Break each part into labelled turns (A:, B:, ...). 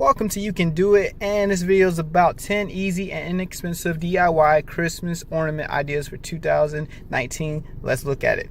A: Welcome to You Can Do It, and this video is about 10 easy and inexpensive DIY Christmas ornament ideas for 2019. Let's look at it.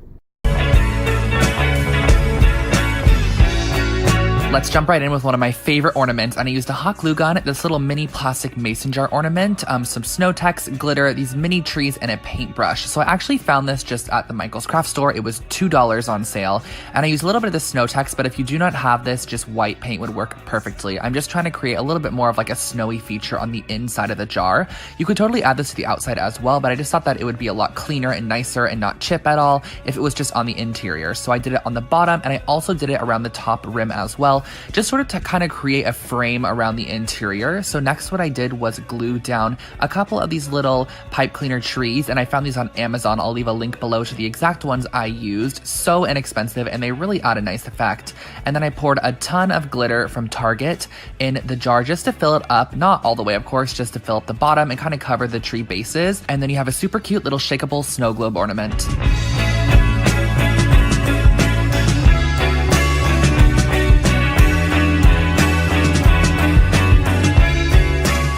B: Let's jump right in with one of my favorite ornaments, and I used a hot glue gun, this little mini plastic mason jar ornament, some snow text, glitter, these mini trees, and a paintbrush. So I actually found this just at the Michael's craft store. It was $2 on sale, and I used a little bit of the snow text, but if you do not have this, just white paint would work perfectly. I'm just trying to create a little bit more of like a snowy feature on the inside of the jar. You could totally add this to the outside as well, but I just thought that it would be a lot cleaner and nicer and not chip at all if it was just on the interior. So I did it on the bottom, and I also did it around the top rim as well, just sort of to kind of create a frame around the interior. So next what I did was glue down a couple of these little pipe cleaner trees, and I found these on Amazon. I'll leave a link below to the exact ones I used. So inexpensive, and they really add a nice effect. And then I poured a ton of glitter from Target in the jar just to fill it up, not all the way of course, just to fill up the bottom and kind of cover the tree bases. And then you have a super cute little shakeable snow globe ornament.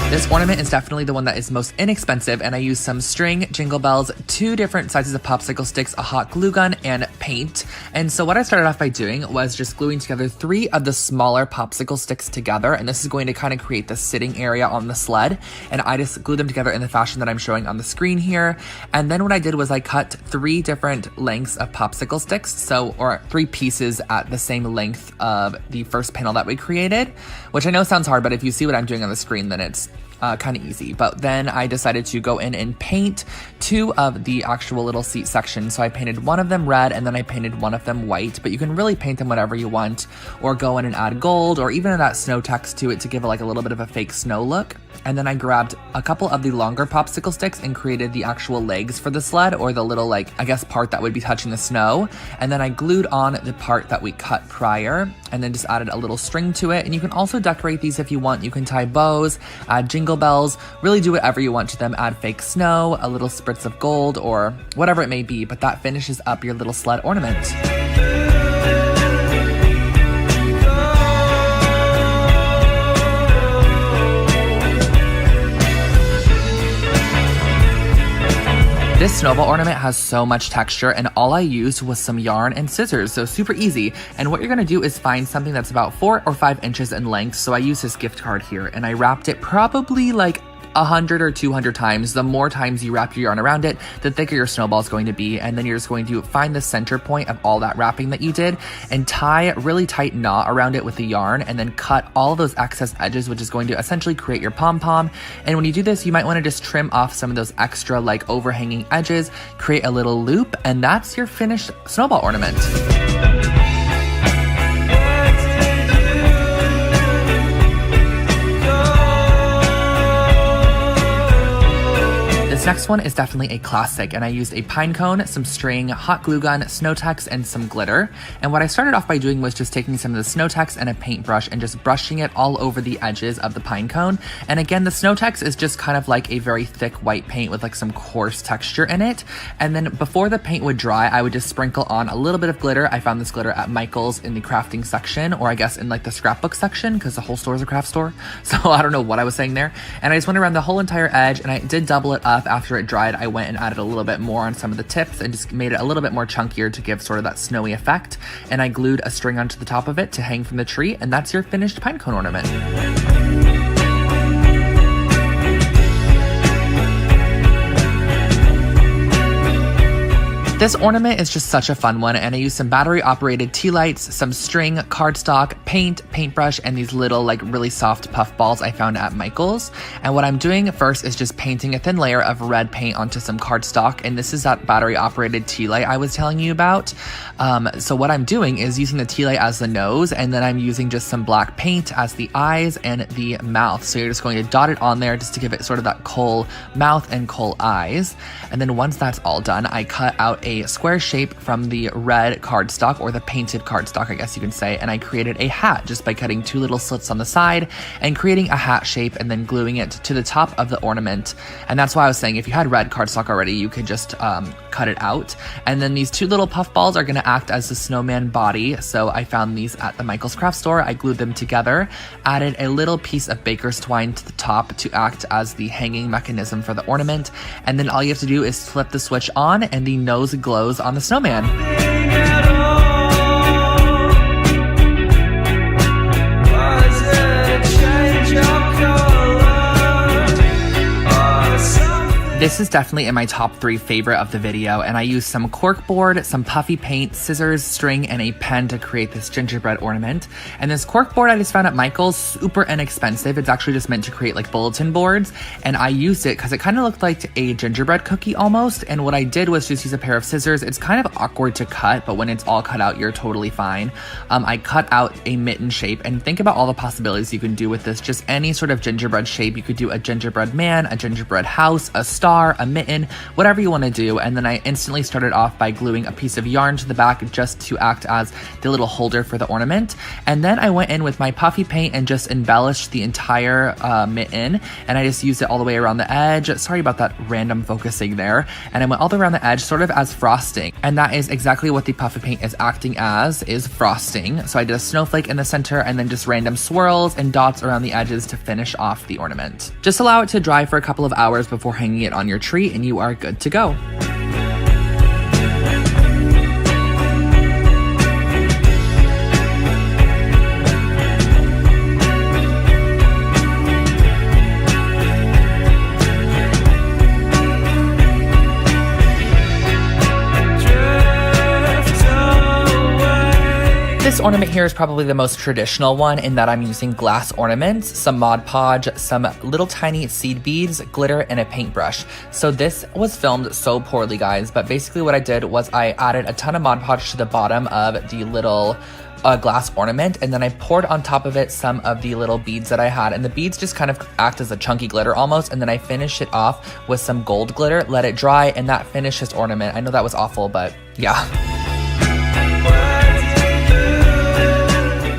B: This ornament is definitely the one that is most inexpensive, and I used some string, jingle bells, 2 different sizes of popsicle sticks, a hot glue gun, and paint. And so what I started off by doing was just gluing together 3 of the smaller popsicle sticks together, and this is going to kind of create the sitting area on the sled. And I just glued them together in the fashion that I'm showing on the screen here. And then what I did was I cut 3 different lengths of popsicle sticks, or 3 pieces at the same length of the first panel that we created, which I know sounds hard, but if you see what I'm doing on the screen, then it's kind of easy. But then I decided to go in and paint 2 of the actual little seat sections. So I painted one of them red, and then I painted one of them white, but you can really paint them whatever you want, or go in and add gold, or even that snow text to it to give it like a little bit of a fake snow look. And then I grabbed a couple of the longer popsicle sticks and created the actual legs for the sled, or the little, like, I guess part that would be touching the snow. And then I glued on the part that we cut prior, and then just added a little string to it. And you can also decorate these if you want. You can tie bows, add jingle bells, really do whatever you want to them. Add fake snow, a little spritz of gold, or whatever it may be, but that finishes up your little sled ornament. This snowball ornament has so much texture, and all I used was some yarn and scissors, so super easy. And what you're gonna do is find something that's about 4 or 5 inches in length. So I used this gift card here, and I wrapped it probably like 100 or 200 times. The more times you wrap your yarn around it, the thicker your snowball is going to be. And then you're just going to find the center point of all that wrapping that you did and tie a really tight knot around it with the yarn, and then cut all those excess edges, which is going to essentially create your pom-pom. And when you do this, you might want to just trim off some of those extra like overhanging edges, create a little loop, and that's your finished snowball ornament. This next one is definitely a classic, and I used a pine cone, some string, hot glue gun, snow text, and some glitter. And what I started off by doing was just taking some of the snow text and a paintbrush and just brushing it all over the edges of the pine cone. And again, the snow text is just kind of like a very thick white paint with like some coarse texture in it. And then before the paint would dry, I would just sprinkle on a little bit of glitter. I found this glitter at Michael's in the crafting section, or I guess in like the scrapbook section, because the whole store is a craft store. So I don't know what I was saying there. And I just went around the whole entire edge, and I did double it up. After it dried, I went and added a little bit more on some of the tips and just made it a little bit more chunkier to give sort of that snowy effect. And I glued a string onto the top of it to hang from the tree, and that's your finished pine cone ornament. This ornament is just such a fun one, and I used some battery-operated tea lights, some string, cardstock, paint, paintbrush, and these little like really soft puff balls I found at Michael's. And what I'm doing first is just painting a thin layer of red paint onto some cardstock, and this is that battery-operated tea light I was telling you about. So what I'm doing is using the tea light as the nose, and then I'm using just some black paint as the eyes and the mouth. So you're just going to dot it on there just to give it sort of that coal mouth and coal eyes. And then once that's all done, I cut out a a square shape from the red cardstock, or the painted cardstock, I guess you can say, and I created a hat just by cutting 2 little slits on the side and creating a hat shape and then gluing it to the top of the ornament. And that's why I was saying if you had red cardstock already, you could just cut it out. And then these 2 little puff balls are gonna act as the snowman body. So I found these at the Michael's craft store. I glued them together, added a little piece of baker's twine to the top to act as the hanging mechanism for the ornament. And then all you have to do is flip the switch on and the nose glows on the snowman. This is definitely in my top 3 favorite of the video, and I used some corkboard, some puffy paint, scissors, string, and a pen to create this gingerbread ornament. And this corkboard I just found at Michael's, super inexpensive. It's actually just meant to create like bulletin boards, and I used it because it kind of looked like a gingerbread cookie almost. And what I did was just use a pair of scissors. It's kind of awkward to cut, but when it's all cut out, you're totally fine. I cut out a mitten shape, and think about all the possibilities you can do with this. Just any sort of gingerbread shape. You could do a gingerbread man, a gingerbread house, a star, a mitten, whatever you want to do. And then I instantly started off by gluing a piece of yarn to the back just to act as the little holder for the ornament. And then I went in with my puffy paint and just embellished the entire mitten, and I just used it all the way around the edge. Sorry about that random focusing there. And I went all the way around the edge sort of as frosting, and that is exactly what the puffy paint is acting as, is frosting. So I did a snowflake in the center and then just random swirls and dots around the edges to finish off the ornament. Just allow it to dry for a couple of hours before hanging it on your tree and you are good to go. This ornament here is probably the most traditional one in that I'm using glass ornaments, some Mod Podge, some little tiny seed beads, glitter, and a paintbrush. So this was filmed so poorly, guys, but basically what I did was I added a ton of Mod Podge to the bottom of the little glass ornament, and then I poured on top of it some of the little beads that I had, and the beads just kind of act as a chunky glitter almost, and then I finished it off with some gold glitter, let it dry, and that finished this ornament. I know that was awful, but yeah.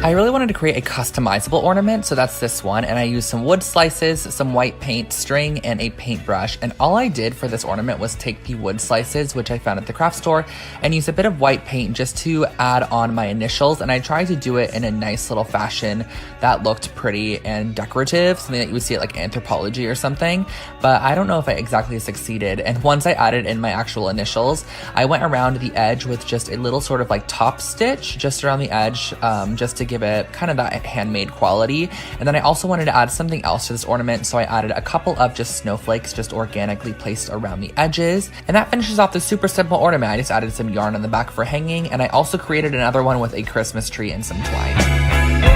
B: I really wanted to create a customizable ornament, so that's this one, and I used some wood slices, some white paint, string, and a paintbrush. And all I did for this ornament was take the wood slices, which I found at the craft store, and use a bit of white paint just to add on my initials. And I tried to do it in a nice little fashion that looked pretty and decorative, something that you would see at like Anthropology or something, but I don't know if I exactly succeeded. And once I added in my actual initials, I went around the edge with just a little sort of like top stitch just around the edge, just to give it kind of that handmade quality. And then I also wanted to add something else to this ornament, so I added a couple of just snowflakes just organically placed around the edges. And that finishes off the super simple ornament. I just added some yarn on the back for hanging, and I also created another one with a Christmas tree and some twine.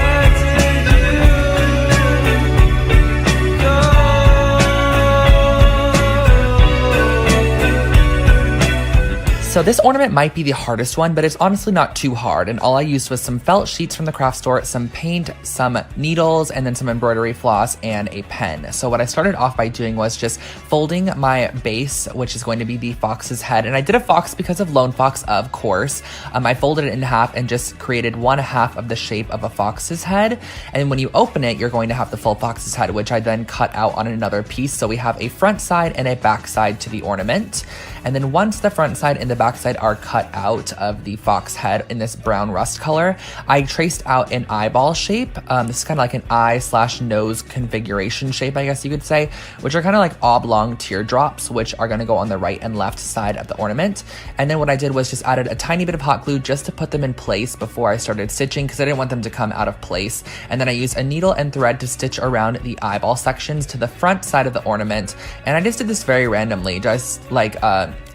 B: So this ornament might be the hardest one, but it's honestly not too hard. And all I used was some felt sheets from the craft store, some paint, some needles, and then some embroidery floss and a pen. So what I started off by doing was just folding my base, which is going to be the fox's head. And I did a fox because of Lone Fox, of course. I folded it in half and just created one half of the shape of a fox's head. And when you open it, you're going to have the full fox's head, which I then cut out on another piece. So we have a front side and a back side to the ornament. And then once the front side and the back side are cut out of the fox head in this brown rust color, I traced out an eyeball shape. This is kind of like an eye/nose configuration shape, I guess you could say, which are kind of like oblong teardrops, which are going to go on the right and left side of the ornament. And then what I did was just added a tiny bit of hot glue just to put them in place before I started stitching, because I didn't want them to come out of place. And then I used a needle and thread to stitch around the eyeball sections to the front side of the ornament. And I just did this very randomly, just like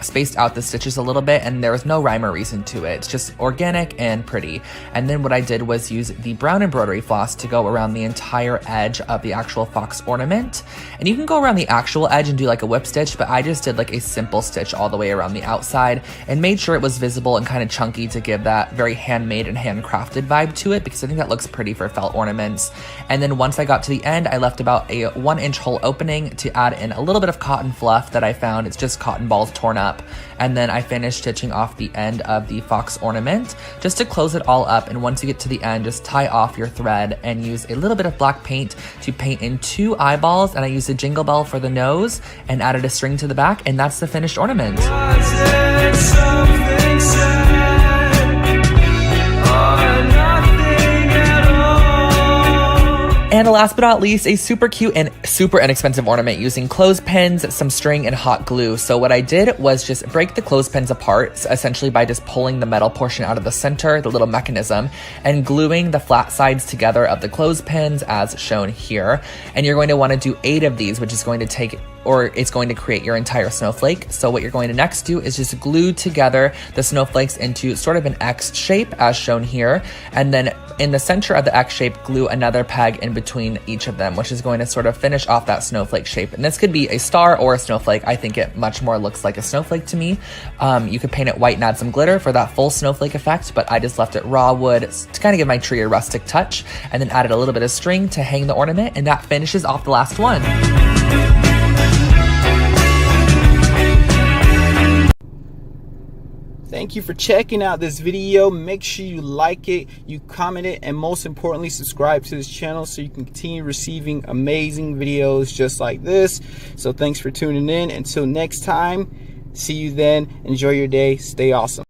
B: spaced out the stitches a little bit, and there was no rhyme or reason to it. It's just organic and pretty. And then what I did was use the brown embroidery floss to go around the entire edge of the actual fox ornament. And you can go around the actual edge and do like a whip stitch, but I just did like a simple stitch all the way around the outside and made sure it was visible and kind of chunky to give that very handmade and handcrafted vibe to it, because I think that looks pretty for felt ornaments. And then once I got to the end, I left about a 1-inch hole opening to add in a little bit of cotton fluff that I found. It's just cotton balls torn up. And then I finished finish stitching off the end of the fox ornament just to close it all up. And once you get to the end, just tie off your thread and use a little bit of black paint to paint in 2 eyeballs. And I used a jingle bell for the nose and added a string to the back, and that's the finished ornament. And last but not least, a super cute and super inexpensive ornament using clothespins, some string, and hot glue. So what I did was just break the clothespins apart, essentially by just pulling the metal portion out of the center, the little mechanism, and gluing the flat sides together of the clothespins as shown here. And you're going to want to do 8 of these, which is going to take, or it's going to create your entire snowflake. So what you're going to next do is just glue together the snowflakes into sort of an X shape as shown here. And then in the center of the X shape, glue another peg in between each of them, which is going to sort of finish off that snowflake shape. And this could be a star or a snowflake. I think it much more looks like a snowflake to me. You could paint it white and add some glitter for that full snowflake effect, but I just left it raw wood to kind of give my tree a rustic touch, and then added a little bit of string to hang the ornament, and that finishes off the last one.
A: Thank you for checking out this video. Make sure you like it, you comment it, and most importantly, subscribe to this channel so you can continue receiving amazing videos just like this. So thanks for tuning in. Until next time, see you then. Enjoy your day. Stay awesome.